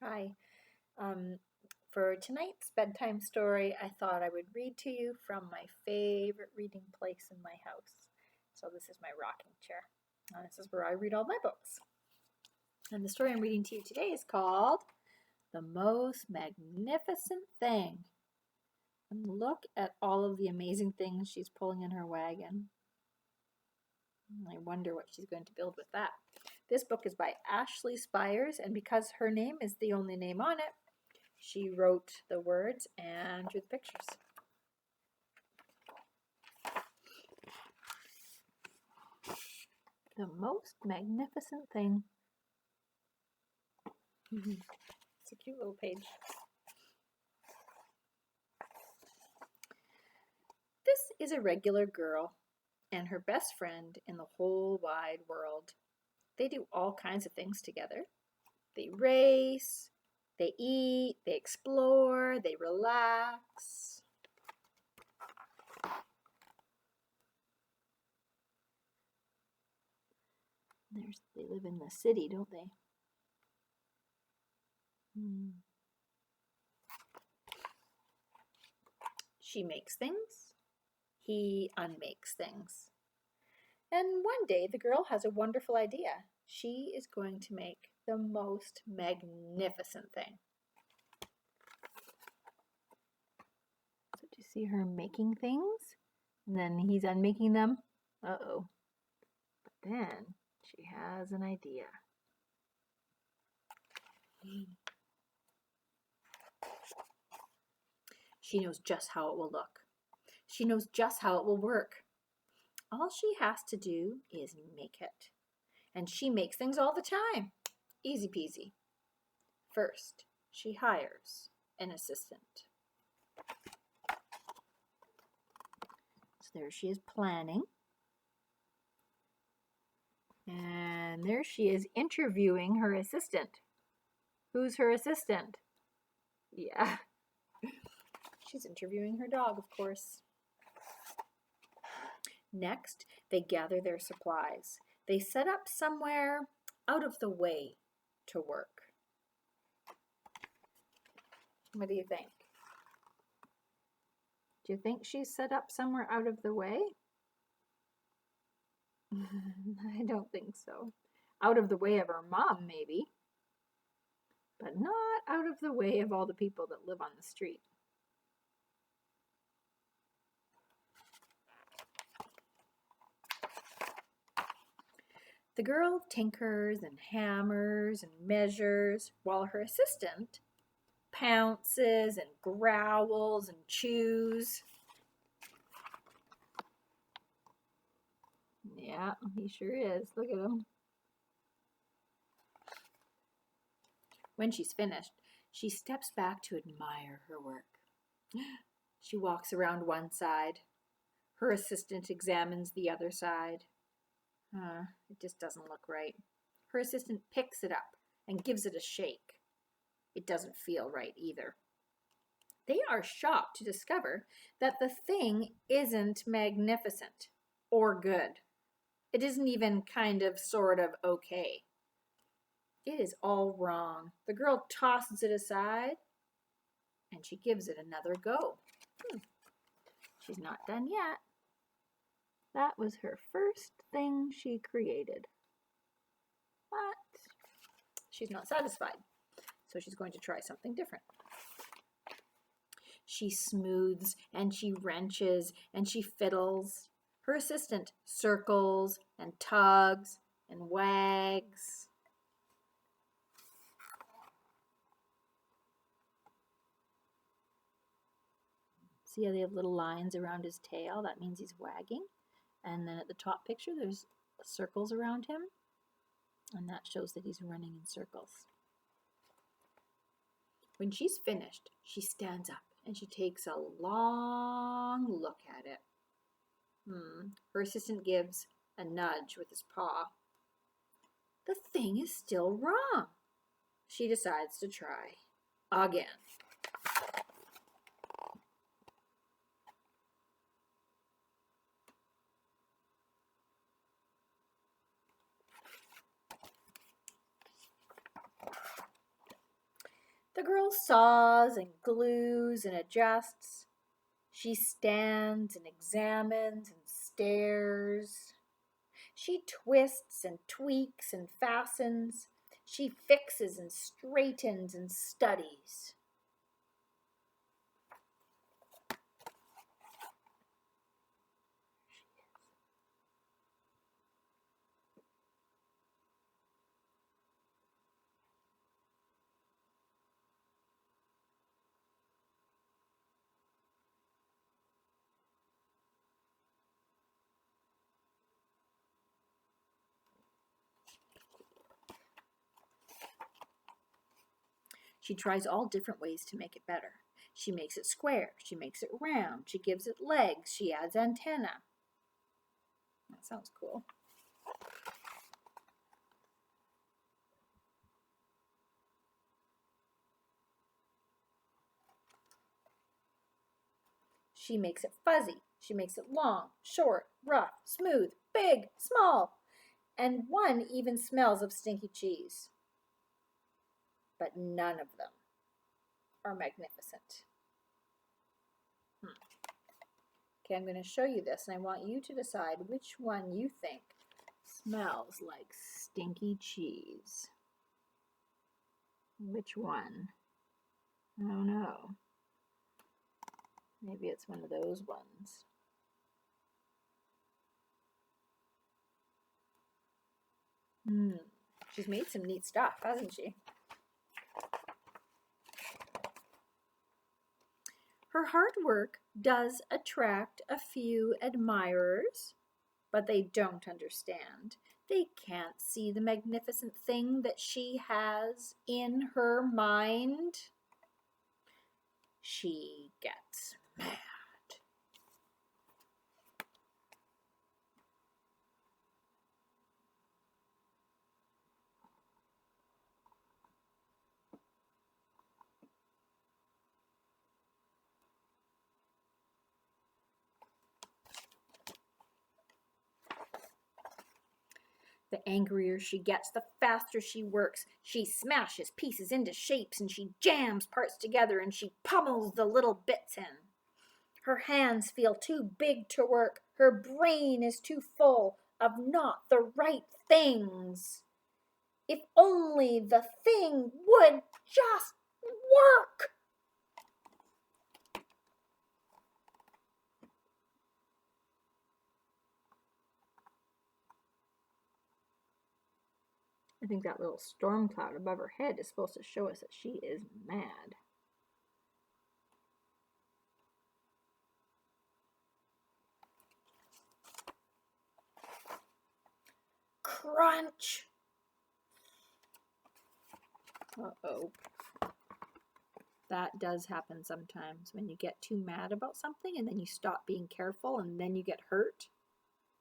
Hi. Um, for tonight's bedtime story, I thought I would read to you from my favorite reading place in my house. So, this is my rocking chair. And this is where I read all my books. And the story I'm reading to you today is called The Most Magnificent Thing. And look at all of the amazing things she's pulling in her wagon. I wonder what she's going to build with that. This book is by Ashley Spires, and because her name is the only name on it, she wrote the words and drew the pictures. The most magnificent thing. It's a cute little page. This is a regular girl and her best friend in the whole wide world. They do all kinds of things together. They race, they eat, they explore, they relax. They live in the city, don't they? She makes things, he unmakes things. And one day the girl has a wonderful idea. She is going to make the most magnificent thing. So do you see her making things? And then he's unmaking them. Uh-oh. But then she has an idea. She knows just how it will look. She knows just how it will work. All she has to do is make it. And she makes things all the time. Easy peasy. First, she hires an assistant. So there she is planning. And there she is interviewing her assistant. Who's her assistant? Yeah. She's interviewing her dog, of course. Next, they gather their supplies. They set up somewhere out of the way to work. What do you think? Do you think she's set up somewhere out of the way? I don't think so. Out of the way of her mom, maybe. But not out of the way of all the people that live on the street. The girl tinkers and hammers and measures, while her assistant pounces and growls and chews. Yeah, he sure is. Look at him. When she's finished, she steps back to admire her work. She walks around one side. Her assistant examines the other side. It just doesn't look right. Her assistant picks it up and gives it a shake. It doesn't feel right either. They are shocked to discover that the thing isn't magnificent or good. It isn't even kind of, sort of okay. It is all wrong. The girl tosses it aside and she gives it another go. She's not done yet. That was her first thing she created. But she's not satisfied, so she's going to try something different. She smooths and she wrenches and she fiddles. Her assistant circles and tugs and wags. See how they have little lines around his tail? That means he's wagging. And then at the top picture, there's circles around him. And that shows that he's running in circles. When she's finished, she stands up and she takes a long look at it. Her assistant gives a nudge with his paw. The thing is still wrong. She decides to try again. The girl saws and glues and adjusts. She stands and examines and stares. She twists and tweaks and fastens. She fixes and straightens and studies. She tries all different ways to make it better. She makes it square. She makes it round. She gives it legs. She adds antenna. That sounds cool. She makes it fuzzy. She makes it long, short, rough, smooth, big, small. And one even smells of stinky cheese. But none of them are magnificent. Okay, I'm going to show you this, and I want you to decide which one you think smells like stinky cheese. Which one? I don't know. Maybe it's one of those ones. She's made some neat stuff, hasn't she? Her hard work does attract a few admirers, but they don't understand. They can't see the magnificent thing that she has in her mind. She gets mad. The angrier she gets, the faster she works. She smashes pieces into shapes and she jams parts together and she pummels the little bits in. Her hands feel too big to work. Her brain is too full of not the right things. If only the thing would just work. I think that little storm cloud above her head is supposed to show us that she is mad. Crunch! Uh-oh. That does happen sometimes when you get too mad about something and then you stop being careful and then you get hurt.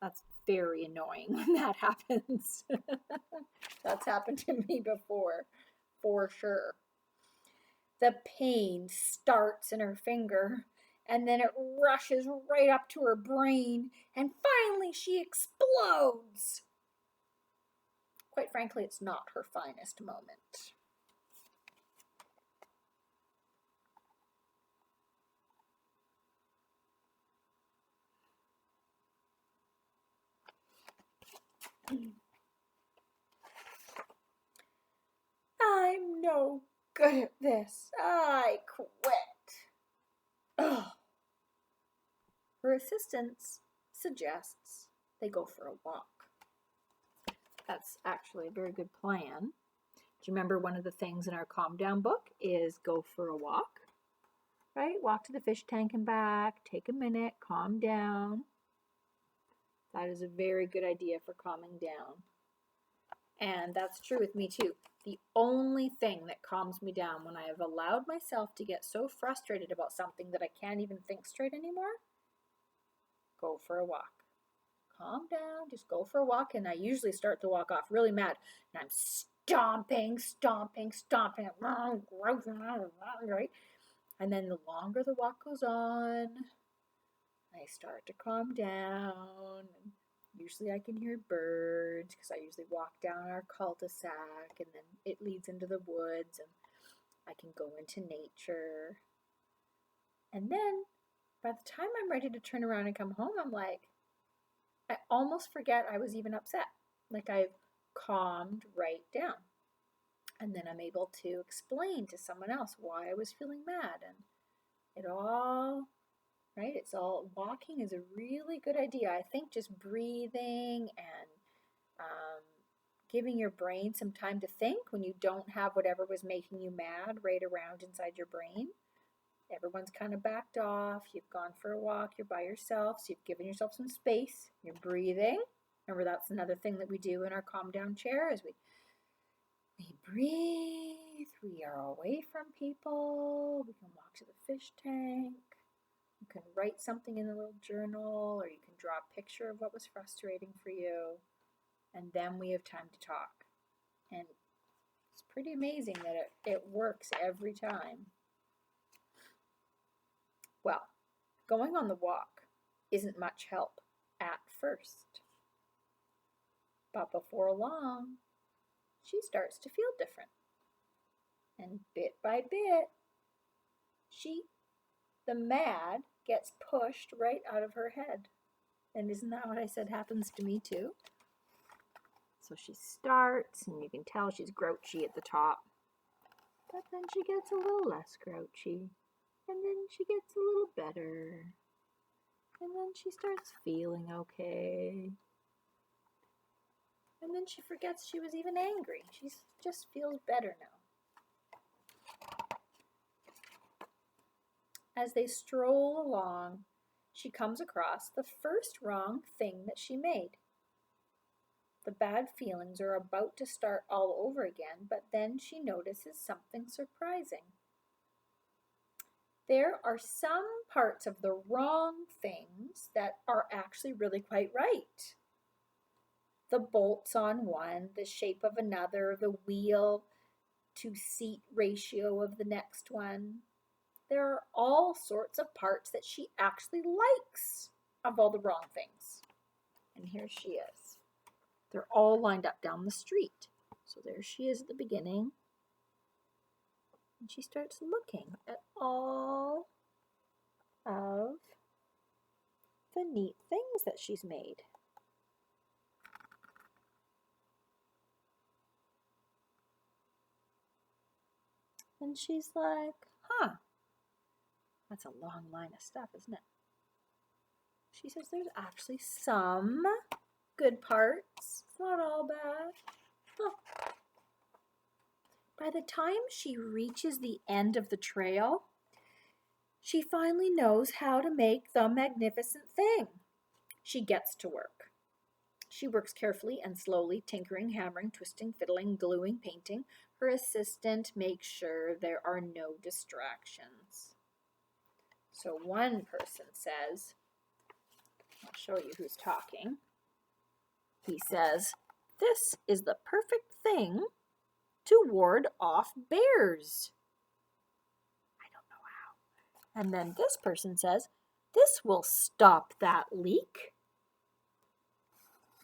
That's very annoying when that happens. That's happened to me before, for sure. The pain starts in her finger and then it rushes right up to her brain and finally she explodes. Quite frankly, it's not her finest moment. I'm no good at this. I quit. Ugh. Her assistant suggests they go for a walk. That's actually a very good plan. Do you remember one of the things in our Calm Down book is go for a walk? Right? Walk to the fish tank and back, take a minute, calm down. That is a very good idea for calming down. And that's true with me too. The only thing that calms me down when I have allowed myself to get so frustrated about something that I can't even think straight anymore, go for a walk. Calm down, just go for a walk. And I usually start the walk off really mad. And I'm stomping, right? And then the longer the walk goes on, I start to calm down. Usually I can hear birds because I usually walk down our cul-de-sac and then it leads into the woods. And I can go into nature. And then by the time I'm ready to turn around and come home, I'm like, I almost forget I was even upset. Like I've calmed right down. And then I'm able to explain to someone else why I was feeling mad. And it all, right? It's all, walking is a really good idea. I think just breathing and giving your brain some time to think when you don't have whatever was making you mad right around inside your brain. Everyone's kind of backed off. You've gone for a walk. You're by yourself. So you've given yourself some space. You're breathing. Remember, that's another thing that we do in our calm down chair is we breathe. We are away from people. We can walk to the fish tank. You can write something in a little journal, or you can draw a picture of what was frustrating for you. And then we have time to talk. And it's pretty amazing that it works every time. Well, going on the walk isn't much help at first. But before long, she starts to feel different. And bit by bit, the mad gets pushed right out of her head. And isn't that what I said happens to me too? So she starts, and you can tell she's grouchy at the top. But then she gets a little less grouchy. And then she gets a little better. And then she starts feeling okay. And then she forgets she was even angry. She just feels better now. As they stroll along, she comes across the first wrong thing that she made. The bad feelings are about to start all over again, but then she notices something surprising. There are some parts of the wrong things that are actually really quite right. The bolts on one, the shape of another, the wheel to seat ratio of the next one. There are all sorts of parts that she actually likes of all the wrong things. And here she is. They're all lined up down the street. So there she is at the beginning. And she starts looking at all of the neat things that she's made. And she's like, that's a long line of stuff, isn't it? She says there's actually some good parts. It's not all bad. By the time she reaches the end of the trail, she finally knows how to make the magnificent thing. She gets to work. She works carefully and slowly, tinkering, hammering, twisting, fiddling, gluing, painting. Her assistant makes sure there are no distractions. So one person says, I'll show you who's talking. He says, "This is the perfect thing to ward off bears." I don't know how. And then this person says, "This will stop that leak."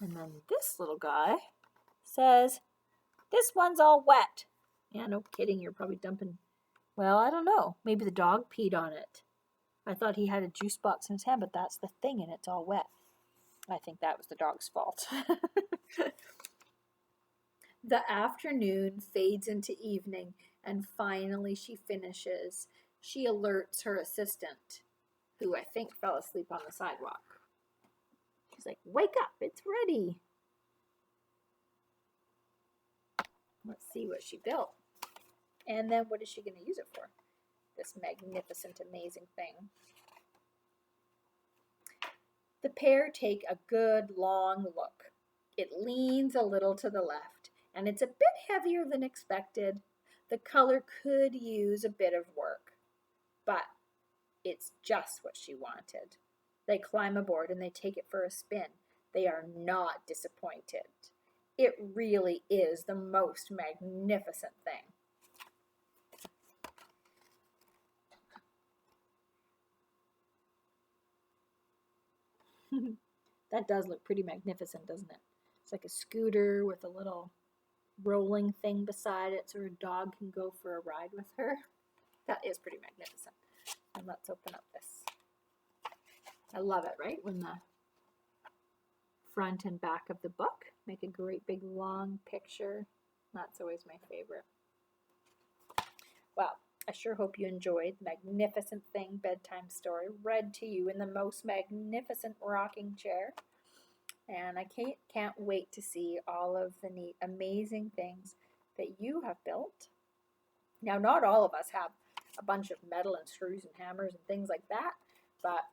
And then this little guy says, "This one's all wet." Yeah, no kidding, you're probably dumping, well, I don't know. Maybe the dog peed on it. I thought he had a juice box in his hand, but that's the thing, and it's all wet. I think that was the dog's fault. The afternoon fades into evening, and finally she finishes. She alerts her assistant, who I think fell asleep on the sidewalk. She's like, "Wake up, it's ready." Let's see what she built. And then what is she going to use it for? This magnificent, amazing thing. The pair take a good long look. It leans a little to the left, and it's a bit heavier than expected. The color could use a bit of work, but it's just what she wanted. They climb aboard and they take it for a spin. They are not disappointed. It really is the most magnificent thing. That does look pretty magnificent, doesn't it? It's like a scooter with a little rolling thing beside it so her dog can go for a ride with her. That is pretty magnificent. And let's open up this. I love it, right? When the front and back of the book make a great big long picture. That's always my favorite. Well, I sure hope you enjoyed the Magnificent Thing bedtime story read to you in the most magnificent rocking chair. And I can't wait to see all of the neat, amazing things that you have built. Now, not all of us have a bunch of metal and screws and hammers and things like that, but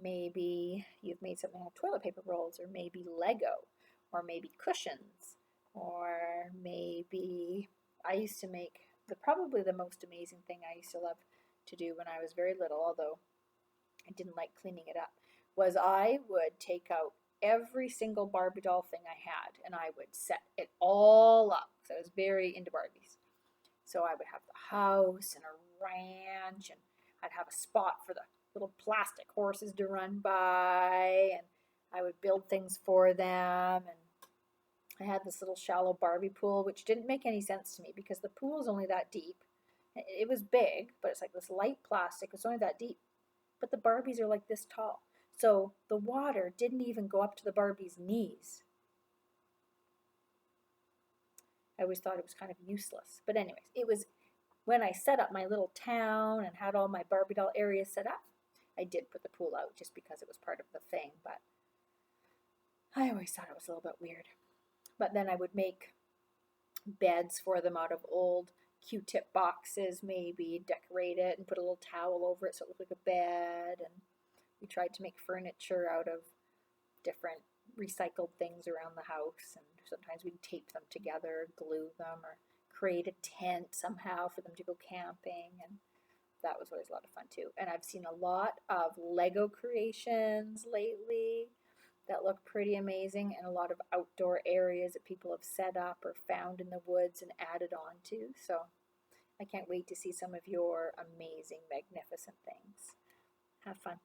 maybe you've made something out of toilet paper rolls, or maybe Lego, or maybe cushions, or maybe I used to make probably the most amazing thing I used to love to do when I was very little, although I didn't like cleaning it up, was I would take out every single Barbie doll thing I had and I would set it all up. So I was very into Barbies. So I would have the house and a ranch, and I'd have a spot for the little plastic horses to run by, and I would build things for them. And I had this little shallow Barbie pool, which didn't make any sense to me because the pool is only that deep. It was big, but it's like this light plastic. It's only that deep. But the Barbies are like this tall. So the water didn't even go up to the Barbie's knees. I always thought it was kind of useless. But anyways, it was when I set up my little town and had all my Barbie doll areas set up. I did put the pool out just because it was part of the thing, but I always thought it was a little bit weird. But then I would make beds for them out of old Q-tip boxes, maybe decorate it and put a little towel over it so it looked like a bed. And we tried to make furniture out of different recycled things around the house, and sometimes we'd tape them together, glue them, or create a tent somehow for them to go camping, and that was always a lot of fun too. And I've seen a lot of Lego creations lately that look pretty amazing, and a lot of outdoor areas that people have set up or found in the woods and added on to. So I can't wait to see some of your amazing, magnificent things. Have fun.